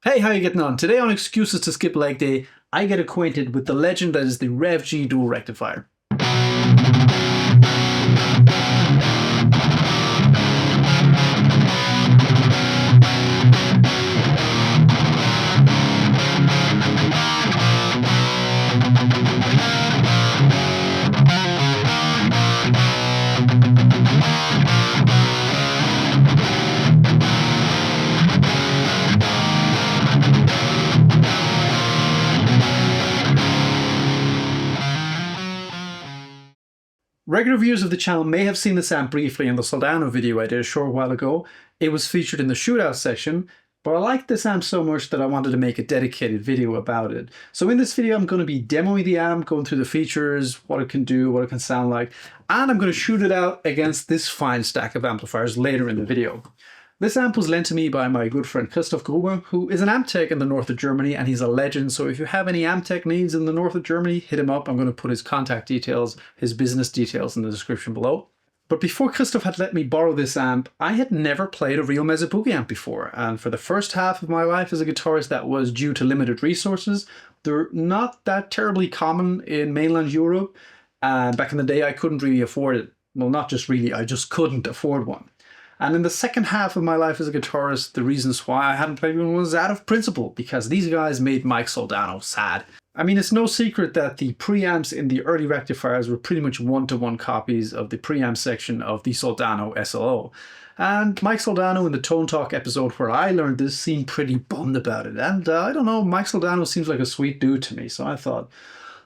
Hey, how you getting on? Today on Excuses to Skip Leg Day, I get acquainted with the legend that is the Rev G Dual Rectifier. Regular viewers of the channel may have seen this amp briefly in the Soldano video I did a short while ago. It was featured in the Shootout section, but I liked this amp so much that I wanted to make a dedicated video about it. So in this video I'm going to be demoing the amp, going through the features, what it can do, what it can sound like, and I'm going to shoot it out against this fine stack of amplifiers later in the video. This amp was lent to me by my good friend Christoph, who is an amp tech in the north of Germany, and he's a legend. So if you have any amp tech needs in the north of Germany, hit him up. I'm going to put his contact details, his business details in the description below. But before Christoph had let me borrow this amp, I had never played a real Mesa Boogie amp before. And for the first half of my life as a guitarist, that was due to limited resources. They're not that terribly common in mainland Europe. And back in the day, I couldn't really afford it. Well, not just really, I just couldn't afford one. And in the second half of my life as a guitarist, the reasons why I hadn't played one was out of principle, because these guys made Mike Soldano sad. I mean, it's no secret that the preamps in the early rectifiers were pretty much one-to-one copies of the preamp section of the Soldano SLO. And Mike Soldano in the Tone Talk episode where I learned this seemed pretty bummed about it. And I don't know, Mike Soldano seems like a sweet dude to me, so I thought,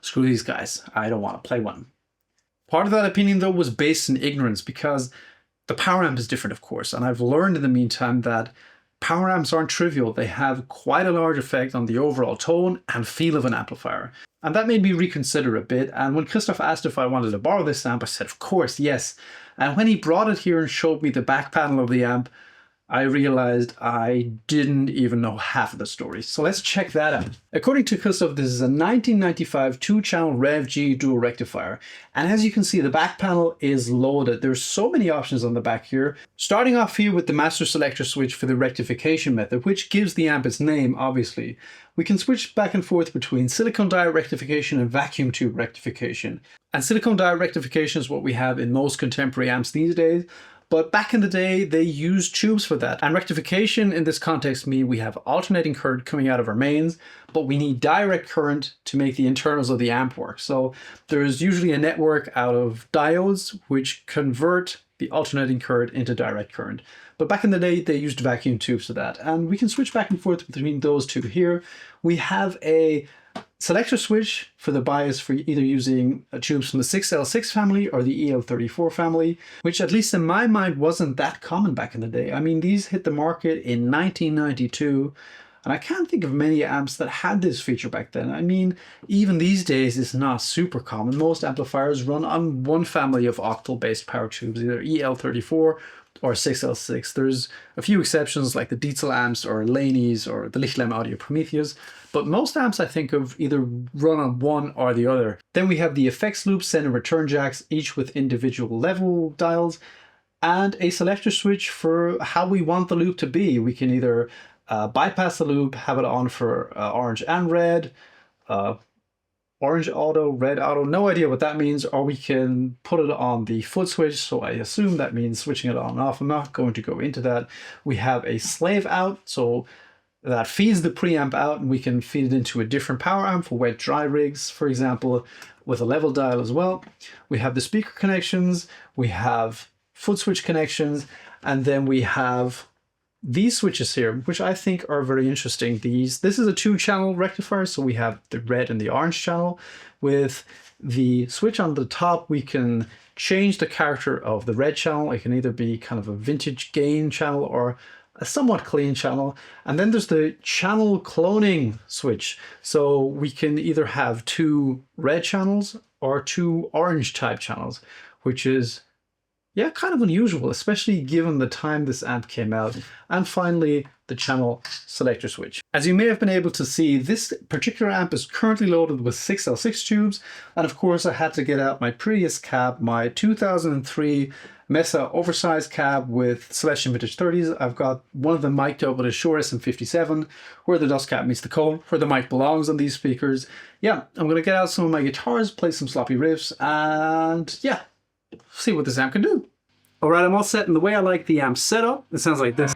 screw these guys, I don't want to play one. Part of that opinion, though, was based in ignorance, because the power amp is different, of course, and I've learned in the meantime that power amps aren't trivial. They have quite a large effect on the overall tone and feel of an amplifier. And that made me reconsider a bit, and when Christoph asked if I wanted to borrow this amp, I said, of course, yes. And when he brought it here and showed me the back panel of the amp, I realized I didn't even know half of the story. So let's check that out. According to Christoph, this is a 1995 two-channel Rev G Dual Rectifier. And as you can see, the back panel is loaded. There's so many options on the back here. Starting off here with the master selector switch for the rectification method, which gives the amp its name, obviously. We can switch back and forth between silicone die rectification and vacuum tube rectification. And silicone die rectification is what we have in most contemporary amps these days. But back in the day, they used tubes for that. And rectification in this context means we have alternating current coming out of our mains, but we need direct current to make the internals of the amp work. So there's usually a network out of diodes which convert the alternating current into direct current. But back in the day, they used vacuum tubes for that. And we can switch back and forth between those two here. We have a selector switch for the bias for either using tubes from the 6L6 family or the EL34 family, which at least in my mind wasn't that common back in the day. I mean, these hit the market in 1992, and I can't think of many amps that had this feature back then. I mean, even these days it's not super common. Most amplifiers run on one family of octal-based power tubes, either EL34 or 6L6. There's a few exceptions like the Diesel amps or Laney's or the Lichtlem Audio Prometheus, but most amps I think of either run on one or the other. Then we have the effects loop, send and return jacks, each with individual level dials, and a selector switch for how we want the loop to be. We can either bypass the loop, have it on for orange and red, orange auto, red auto, no idea what that means, or we can put it on the foot switch, so I assume that means switching it on and off. I'm not going to go into that. We have a slave out, so that feeds the preamp out, and we can feed it into a different power amp for wet dry rigs, for example, with a level dial as well. We have the speaker connections, we have foot switch connections, and then we have these switches here, which I think are very interesting. This is a two-channel rectifier, so we have the red and the orange channel. With the switch on the top, we can change the character of the red channel. It can either be kind of a vintage gain channel or a somewhat clean channel. And then there's the channel cloning switch. So we can either have two red channels or two orange type channels, which is kind of unusual, especially given the time this amp came out. And finally, the channel selector switch. As you may have been able to see, this particular amp is currently loaded with 6L6 tubes. And of course, I had to get out my previous cab, my 2003 Mesa oversized cab with Celestion Vintage 30s. I've got one of them mic'd up with a Shure SM57, where the dust cap meets the coal, where the mic belongs on these speakers. Yeah, I'm going to get out some of my guitars, play some sloppy riffs, and yeah, see what this amp can do. Alright, I'm all set, and the way I like the amp setup, it sounds like this.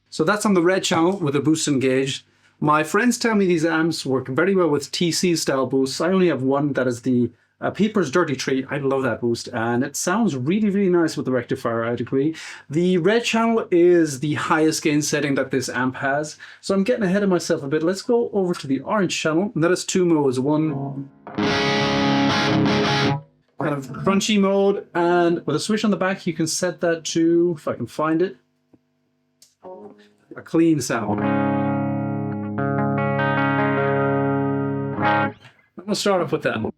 So that's on the red channel with a boost engaged. My friends tell me these amps work very well with TC style boosts. I only have one that is the Peeper's Dirty Treat. I love that boost, and it sounds really, really nice with the rectifier, I'd agree. The red channel is the highest gain setting that this amp has, so I'm getting ahead of myself a bit. Let's go over to the orange channel, and that is two modes. One kind of crunchy mode, and with a switch on the back, you can set that to, if I can find it, a clean sound. I'm going to start off with that.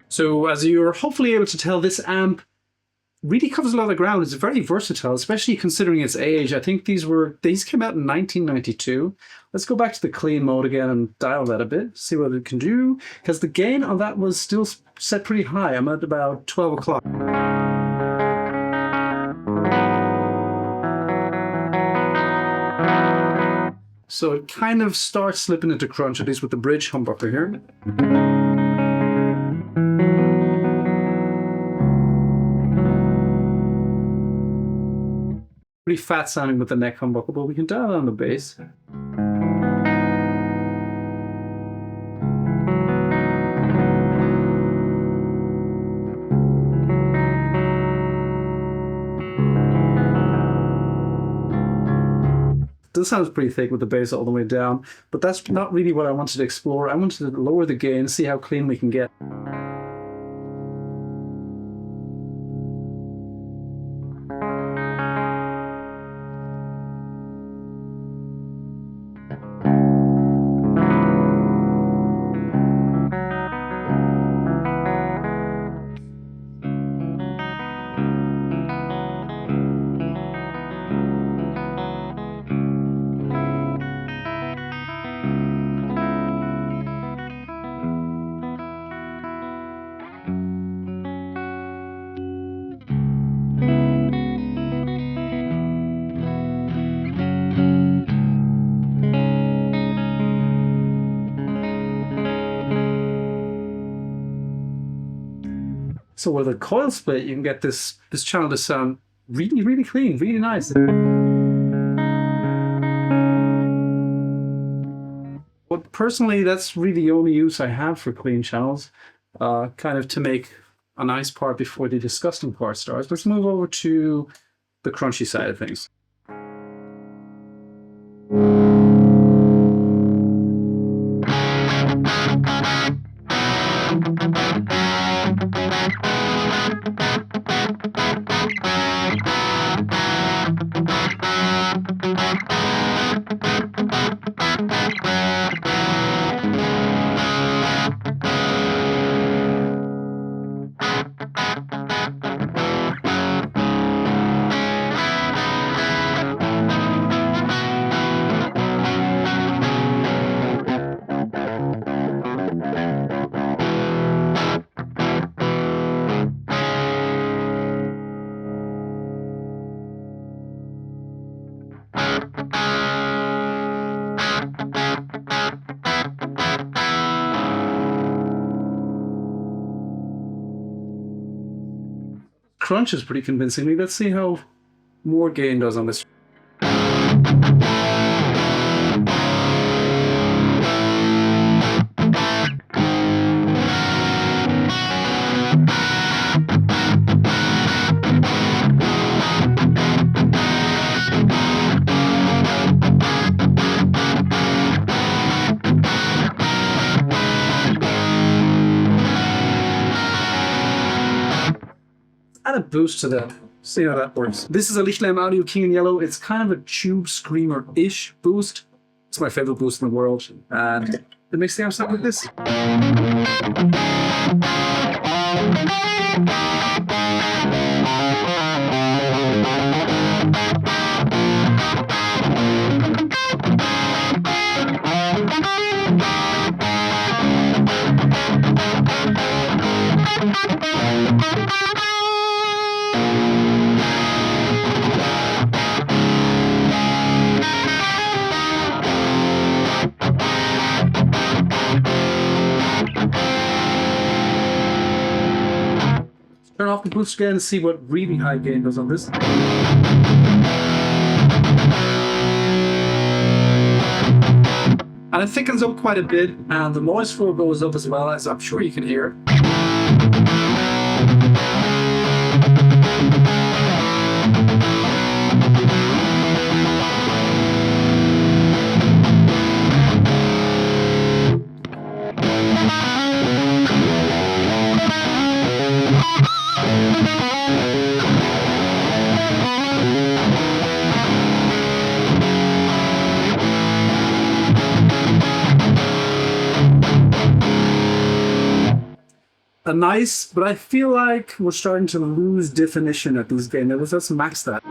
So as you're hopefully able to tell, this amp really covers a lot of ground. It's very versatile, especially considering its age. I think these came out in 1992. Let's go back to the clean mode again and dial that a bit, see what it can do, because the gain on that was still set pretty high. I'm at about 12 o'clock. So it kind of starts slipping into crunch, at least with the bridge humbucker here. Pretty fat sounding with the neck humbucker, but we can dial down the bass. This sounds pretty thick with the bass all the way down, but that's not really what I wanted to explore. I wanted to lower the gain, see how clean we can get. So with a coil split, you can get this channel to sound really, really clean, really nice. But personally, that's really the only use I have for clean channels, kind of to make a nice part before the disgusting part starts. Let's move over to the crunchy side of things. crunches pretty convincingly. Let's see how more gain does on this. Add a boost to that. See how that works. This is a Lichtlam Audio King in Yellow. It's kind of a tube screamer-ish boost. It's my favorite boost in the world. And it makes the amp sound like this. Turn off the boost again and see what really high gain does on this. And it thickens up quite a bit, and the noise floor goes up as well, as I'm sure you can hear. A nice, but I feel like we're starting to lose definition at these gain levels. Let's max that.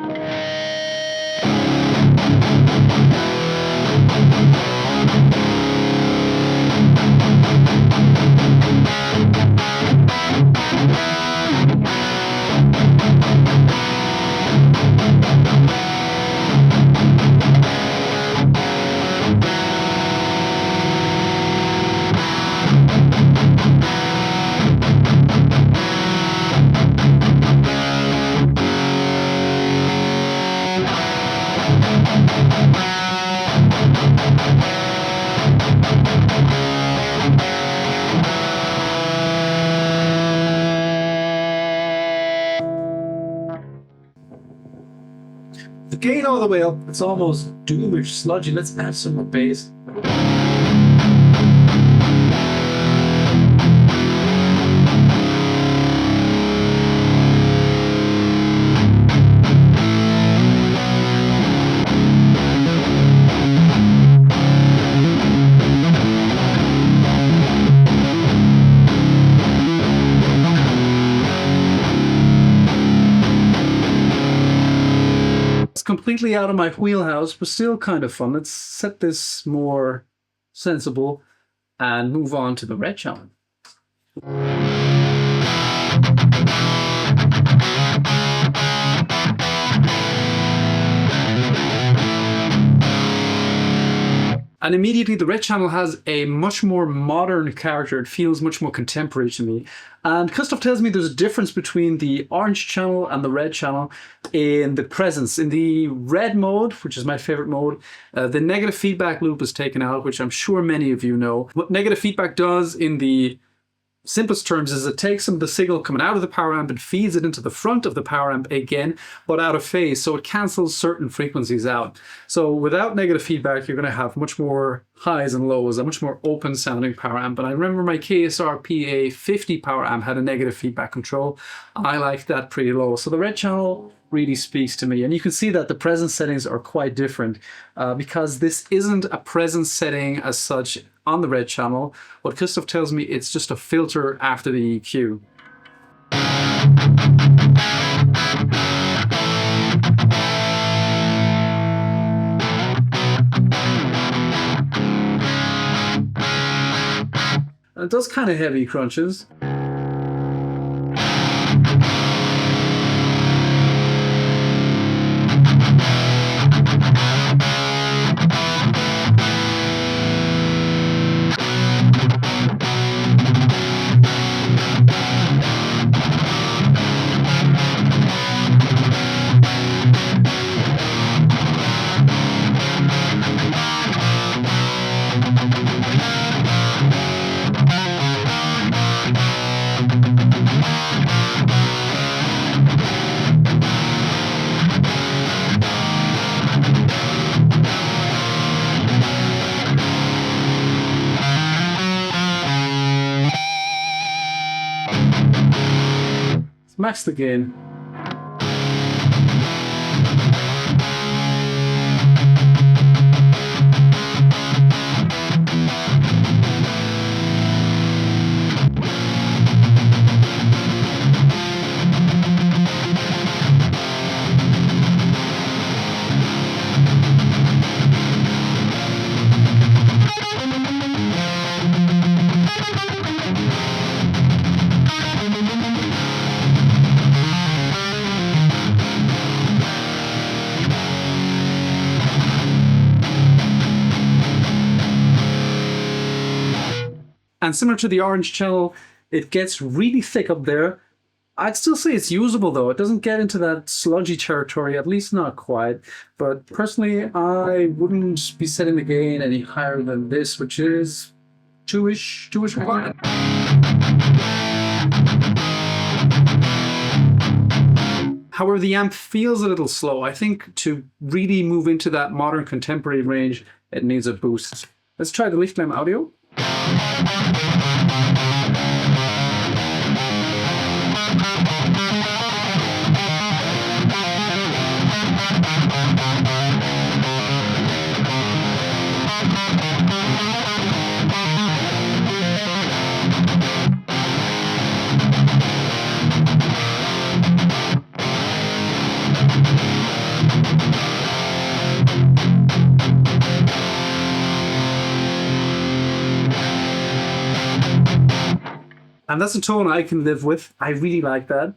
The gain all the way up, it's almost doomish, sludgy. Let's add some more bass. Completely out of my wheelhouse, but still kind of fun. Let's set this more sensible and move on to the red channel. And immediately the red channel has a much more modern character. It feels much more contemporary to me. And Christoph tells me there's a difference between the orange channel and the red channel in the presence. In the red mode, which is my favorite mode, the negative feedback loop is taken out, which I'm sure many of you know. What negative feedback does in the simplest terms is it takes some of the signal coming out of the power amp and feeds it into the front of the power amp again, but out of phase, so it cancels certain frequencies out. So without negative feedback, you're going to have much more highs and lows, a much more open sounding power amp. And I remember my KSR PA50 power amp had a negative feedback control. I like that pretty low. So the red channel really speaks to me. And you can see that the presence settings are quite different because this isn't a presence setting as such on the red channel. What Christoph tells me, it's just a filter after the EQ. And it does kind of heavy crunches. max the gain. And similar to the orange channel, it gets really thick up there. I'd still say it's usable though. It doesn't get into that sludgy territory, at least not quite. But personally, I wouldn't be setting the gain any higher than this, which is 2-ish required. However, the amp feels a little slow. I think to really move into that modern contemporary range, it needs a boost. Let's try the leaf climb audio. And that's a tone I can live with. I really like that.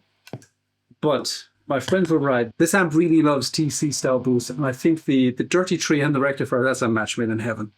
But my friends were right. This amp really loves TC style boost, and I think the dirty tree and the rectifier, that's a match made in heaven.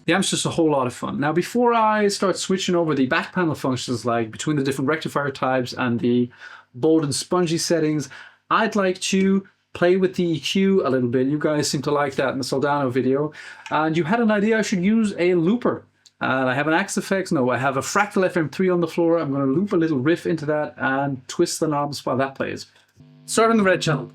The amp's just a whole lot of fun. Now, before I start switching over the back panel functions, like between the different rectifier types and the bold and spongy settings, I'd like to play with the EQ a little bit. You guys seem to like that in the Soldano video. And you had an idea I should use a looper. And I have an Axe Effects. No, I have a Fractal FM3 on the floor. I'm going to loop a little riff into that and twist the knobs while that plays. Start on the red channel.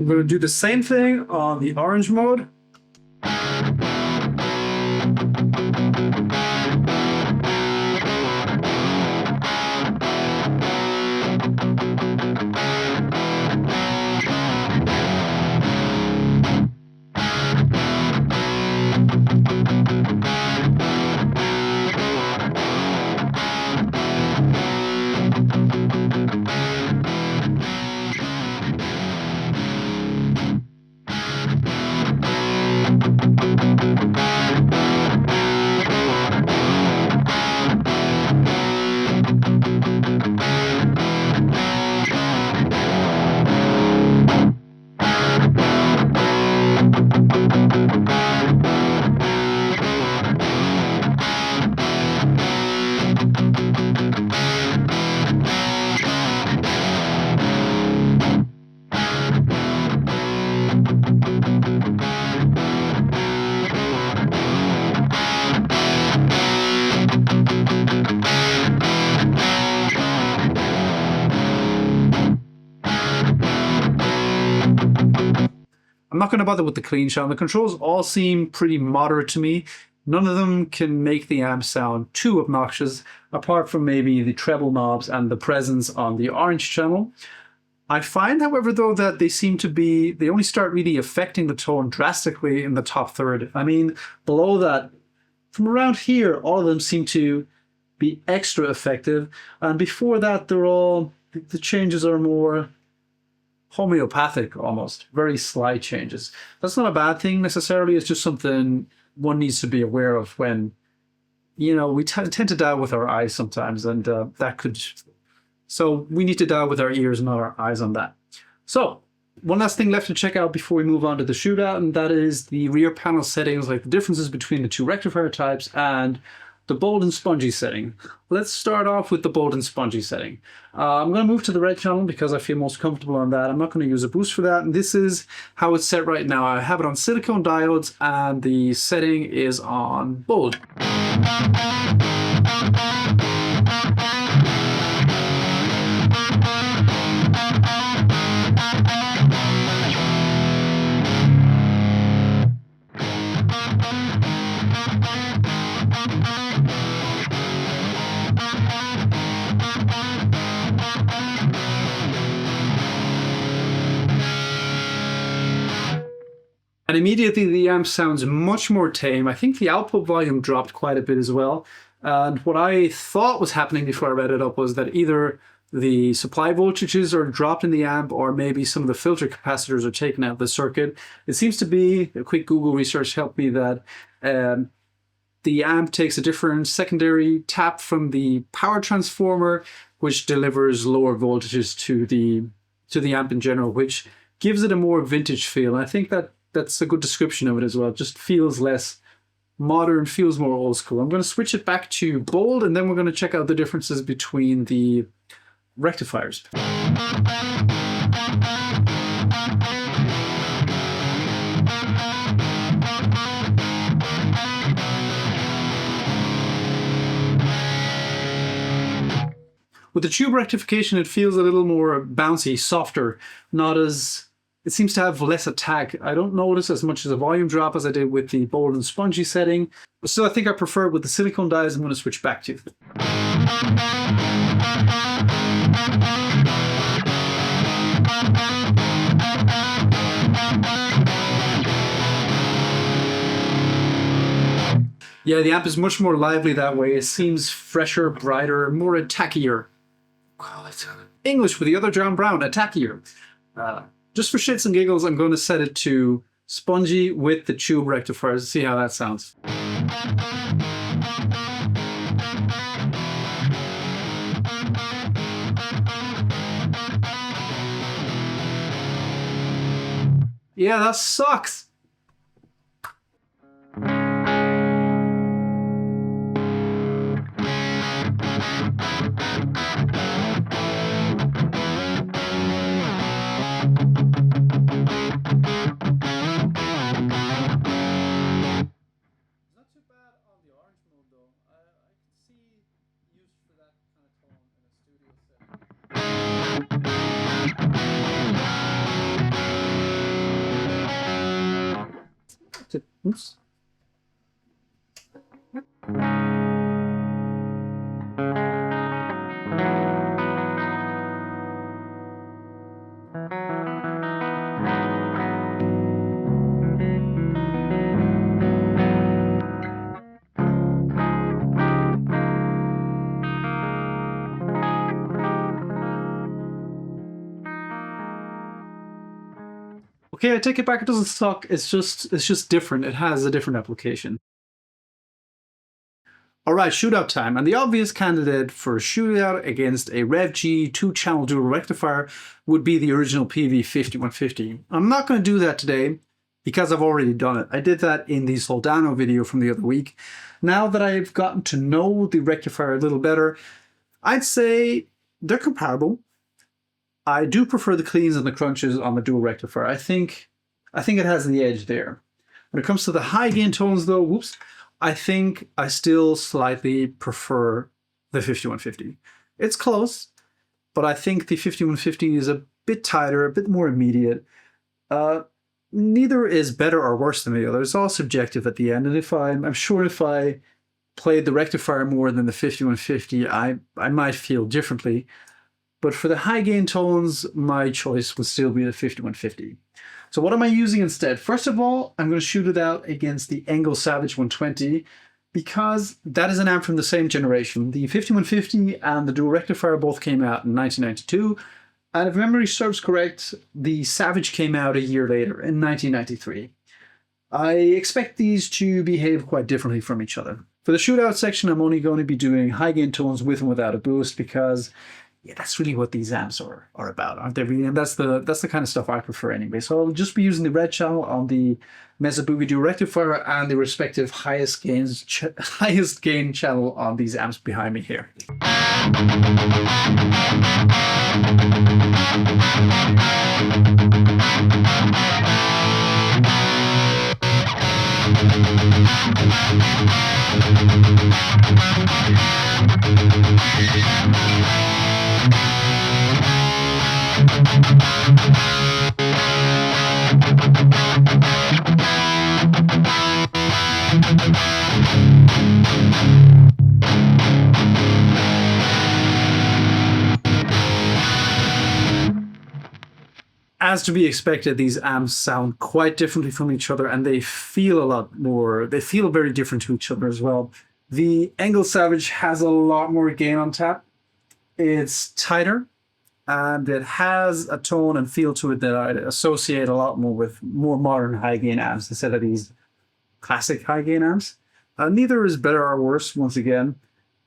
We're going to do the same thing on the orange mode. I'm not going to bother with the clean shot. The controls all seem pretty moderate to me. None of them can make the amp sound too obnoxious, apart from maybe the treble knobs and the presence on the orange channel. I find, however, though, that they only start really affecting the tone drastically in the top third. I mean, below that, from around here, all of them seem to be extra effective. And before that, the changes are more homeopathic almost, very slight changes. That's not a bad thing necessarily, it's just something one needs to be aware of when, we tend to dial with our eyes sometimes, and so we need to dial with our ears, not our eyes on that. So, one last thing left to check out before we move on to the shootout, and that is the rear panel settings, like the differences between the two rectifier types and the bold and spongy setting. Let's start off with the bold and spongy setting. I'm going to move to the red channel because I feel most comfortable on that. I'm not going to use a boost for that. And this is how it's set right now. I have it on silicone diodes and the setting is on bold. And immediately the amp sounds much more tame. I think the output volume dropped quite a bit as well. And what I thought was happening before I read it up was that either the supply voltages are dropped in the amp or maybe some of the filter capacitors are taken out of the circuit. It seems to be, a quick Google research helped me, that the amp takes a different secondary tap from the power transformer, which delivers lower voltages to the amp in general, which gives it a more vintage feel. And I think that's a good description of it as well. It just feels less modern, feels more old school. I'm going to switch it back to bold, and then we're going to check out the differences between the rectifiers. With the tube rectification, it feels a little more bouncy, softer, it seems to have less attack. I don't notice as much as a volume drop as I did with the bold and spongy setting. So I think I prefer it with the silicone diodes. I'm going to switch back to. Yeah, the amp is much more lively that way. It seems fresher, brighter, more attackier. Oh, it's English with the other John Brown, attackier. Just for shits and giggles, I'm going to set it to spongy with the tube rectifiers to see how that sounds. Yeah, that sucks. Oops. Okay, I take it back. It doesn't suck. It's just different. It has a different application. All right, shootout time. And the obvious candidate for a shootout against a Rev G 2-channel dual rectifier would be the original PV5150. I'm not going to do that today because I've already done it. I did that in the Soldano video from the other week. Now that I've gotten to know the rectifier a little better, I'd say they're comparable. I do prefer the cleans and the crunches on the dual rectifier. I think it has the edge there. When it comes to the high gain tones though, whoops, I think I still slightly prefer the 5150. It's close, but I think the 5150 is a bit tighter, a bit more immediate. Neither is better or worse than the other. It's all subjective at the end. And I'm sure if I played the rectifier more than the 5150, I might feel differently. But for the high gain tones, my choice would still be the 5150. So what am I using instead? First of all, I'm going to shoot it out against the Engel Savage 120 because that is an amp from the same generation. The 5150 and the dual rectifier both came out in 1992. And if memory serves correct, the Savage came out a year later in 1993. I expect these to behave quite differently from each other. For the shootout section, I'm only going to be doing high gain tones with and without a boost because yeah, that's really what these amps are about, aren't they? Really? And that's the kind of stuff I prefer anyway. So I'll just be using the red channel on the Mesa Boogie Dual Rectifier and the respective highest gain channel on these amps behind me here. As to be expected, these amps sound quite differently from each other and they feel very different to each other as well. The Engel Savage has a lot more gain on tap. It's tighter and it has a tone and feel to it that I associate a lot more with more modern high gain amps instead of these classic high gain amps. Neither is better or worse, once again,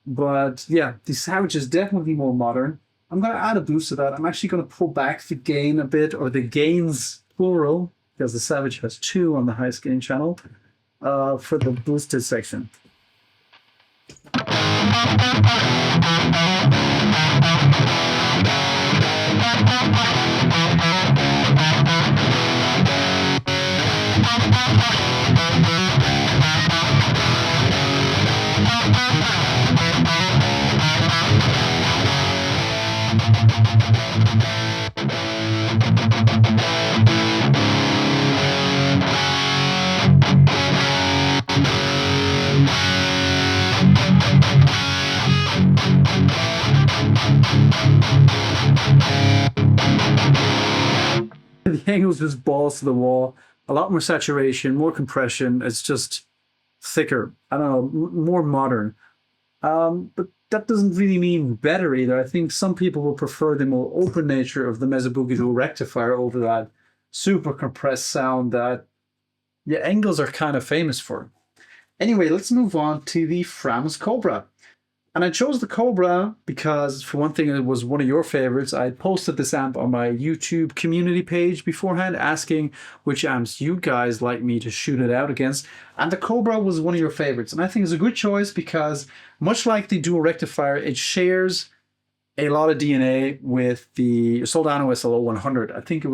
but yeah, the Savage is definitely more modern. I'm going to add a boost to that. I'm actually going to pull back the gain a bit, or the gains plural, because the Savage has 2 on the highest gain channel, for the boosted section. The Engel's just balls to the wall, a lot more saturation, more compression. It's just thicker. I don't know, more modern. But that doesn't really mean better either. I think some people will prefer the more open nature of the Mesa Boogie Dual Rectifier over that super compressed sound that Engels are kind of famous for. Anyway, let's move on to the Frams Cobra. And I chose the Cobra because, for one thing, it was one of your favorites. I posted this amp on my YouTube community page beforehand, asking which amps you guys like me to shoot it out against. And the Cobra was one of your favorites. And I think it's a good choice because, much like the Dual Rectifier, it shares a lot of DNA with the Soldano SLO 100. I think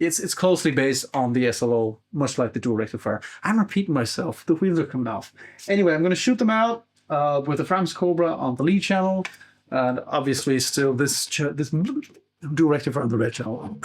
it's closely based on the SLO, much like the Dual Rectifier. I'm repeating myself. The wheels are coming off. Anyway, I'm going to shoot them out with the Frams Cobra on the lead channel, and obviously still this Dual Rectifier on the red channel.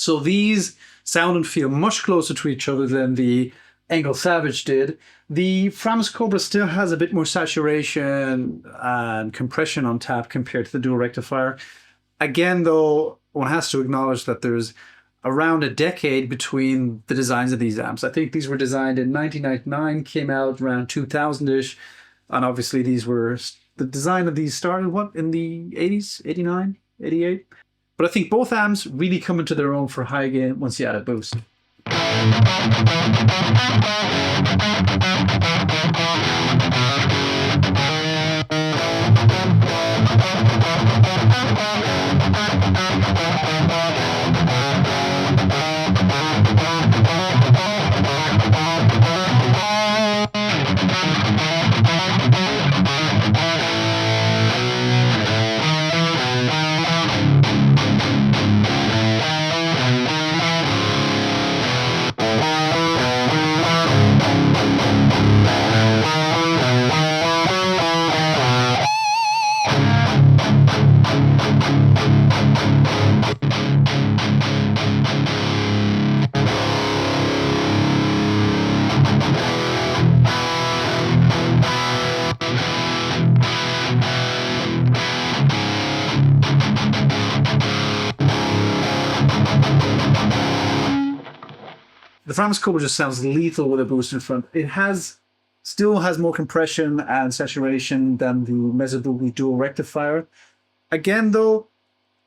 So these sound and feel much closer to each other than the Engel Savage did. The Framus Cobra still has a bit more saturation and compression on tap compared to the Dual Rectifier. Again, though, one has to acknowledge that there's around a decade between the designs of these amps. I think these were designed in 1999, came out around 2000-ish, and obviously these were, the design of these started, what, in the 80s, 89, 88? But I think both amps really come into their own for high gain once you add a boost. The Framus Cobra just sounds lethal with a boost in front. It still has more compression and saturation than the Mesa Boogie Dual Rectifier. Again, though,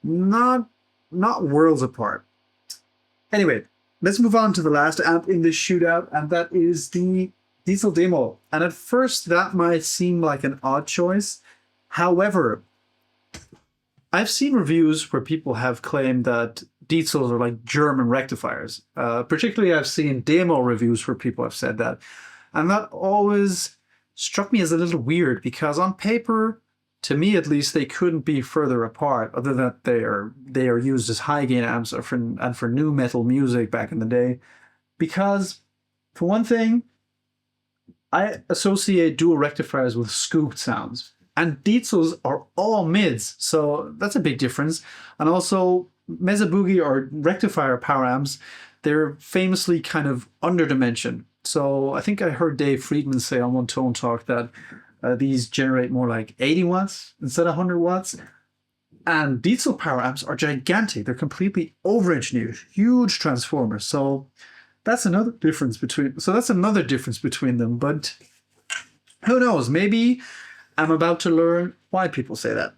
not worlds apart. Anyway, let's move on to the last amp in this shootout, and that is the D-Moll. And at first, that might seem like an odd choice. However, I've seen reviews where people have claimed that D-Molls are like German rectifiers. Particularly, I've seen D-Moll reviews where people have said that. And that always struck me as a little weird, because on paper, to me at least, they couldn't be further apart, other than they are used as high gain amps and for nu metal music back in the day. Because, for one thing, I associate dual rectifiers with scooped sounds. And D-Molls are all mids, so that's a big difference. And also, Mesa Boogie or rectifier power amps, they're famously kind of underdimensioned. So I think I heard Dave Friedman say on one Tone Talk that these generate more like 80 watts instead of 100 watts. And D-Moll power amps are gigantic. They're completely over-engineered, huge transformers. So that's another difference between them. But who knows? Maybe I'm about to learn why people say that.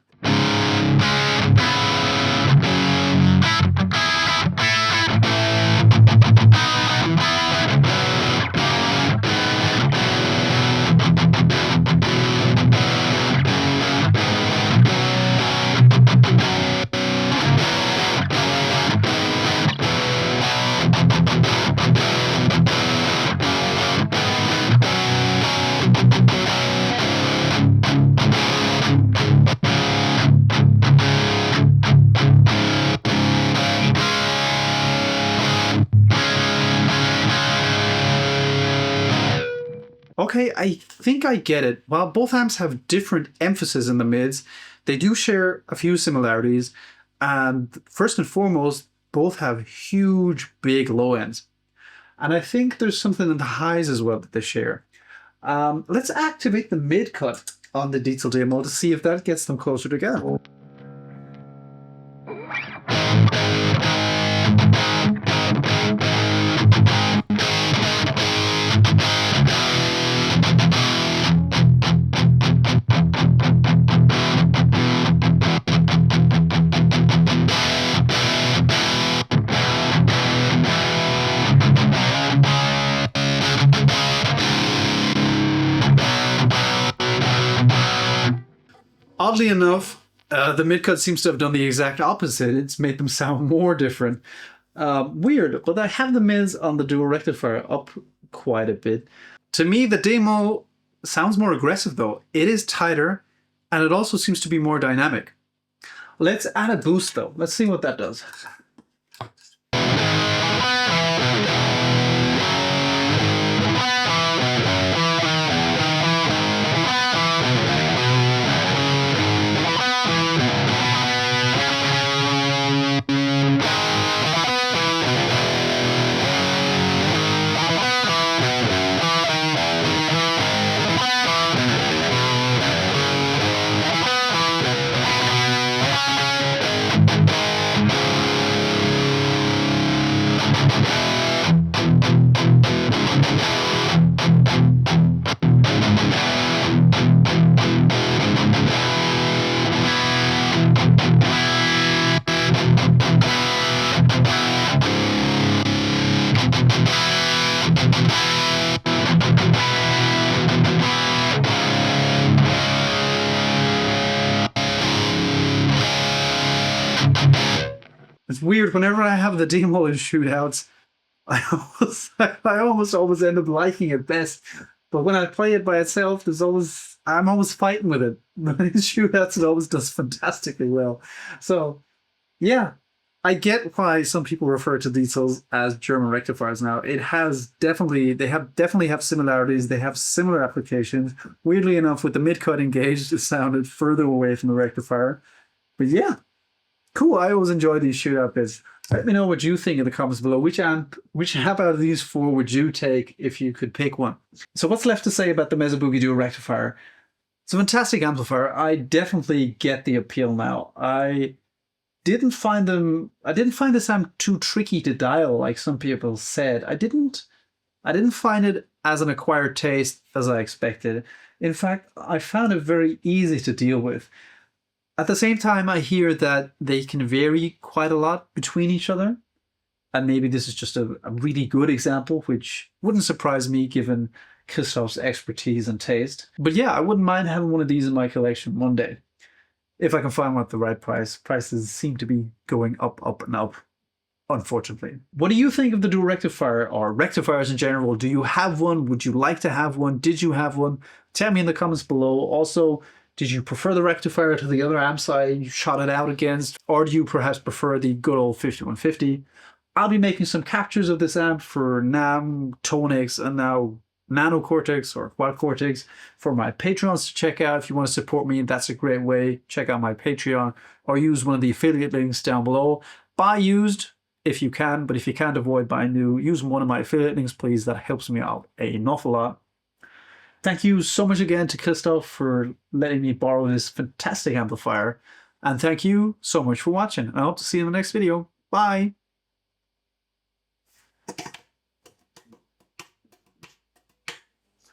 Okay, I think I get it. While both amps have different emphasis in the mids, they do share a few similarities. And first and foremost, both have huge, big low ends. And I think there's something in the highs as well that they share. Let's activate the mid cut on the D-Moll to see if that gets them closer together. Oddly enough, the mid-cut seems to have done the exact opposite. It's made them sound more different. Weird, but I have the mids on the Dual Rectifier up quite a bit. To me, the D-Moll sounds more aggressive though. It is tighter, and it also seems to be more dynamic. Let's add a boost though. Let's see what that does. It's weird. Whenever I have the D-Moll in shootouts, I almost always end up liking it best. But when I play it by itself, I'm always fighting with it. But in shootouts, it always does fantastically well. So yeah, I get why some people refer to diesels as German rectifiers now. They definitely have similarities. They have similar applications. Weirdly enough, with the mid-cut engaged, it sounded further away from the rectifier. But yeah, cool. I always enjoy these shootout bits. Let me know what you think in the comments below. Which amp out of these four would you take if you could pick one? So what's left to say about the Mesa Boogie Dual Rectifier? It's a fantastic amplifier. I definitely get the appeal now. I didn't find this amp too tricky to dial, like some people said. I didn't find it as an acquired taste as I expected. In fact, I found it very easy to deal with. At the same time, I hear that they can vary quite a lot between each other. And maybe this is just a really good example, which wouldn't surprise me given Christoph's expertise and taste. But yeah, I wouldn't mind having one of these in my collection one day. If I can find one at the right price. Prices seem to be going up, up, and up, unfortunately. What do you think of the dual rectifier, or rectifiers in general? Do you have one? Would you like to have one? Did you have one? Tell me in the comments below. Also, did you prefer the rectifier to the other amps I shot it out against? Or do you perhaps prefer the good old 5150? I'll be making some captures of this amp for NAMM, Tonix, and now Nano Cortex or Quad Cortex for my Patreons to check out. If you want to support me, that's a great way. Check out my Patreon or use one of the affiliate links down below. Buy used if you can, but if you can't avoid buying new, use one of my affiliate links, please. That helps me out an awful lot. Thank you so much again to Christoph for letting me borrow this fantastic amplifier. And thank you so much for watching. I hope to see you in the next video. Bye!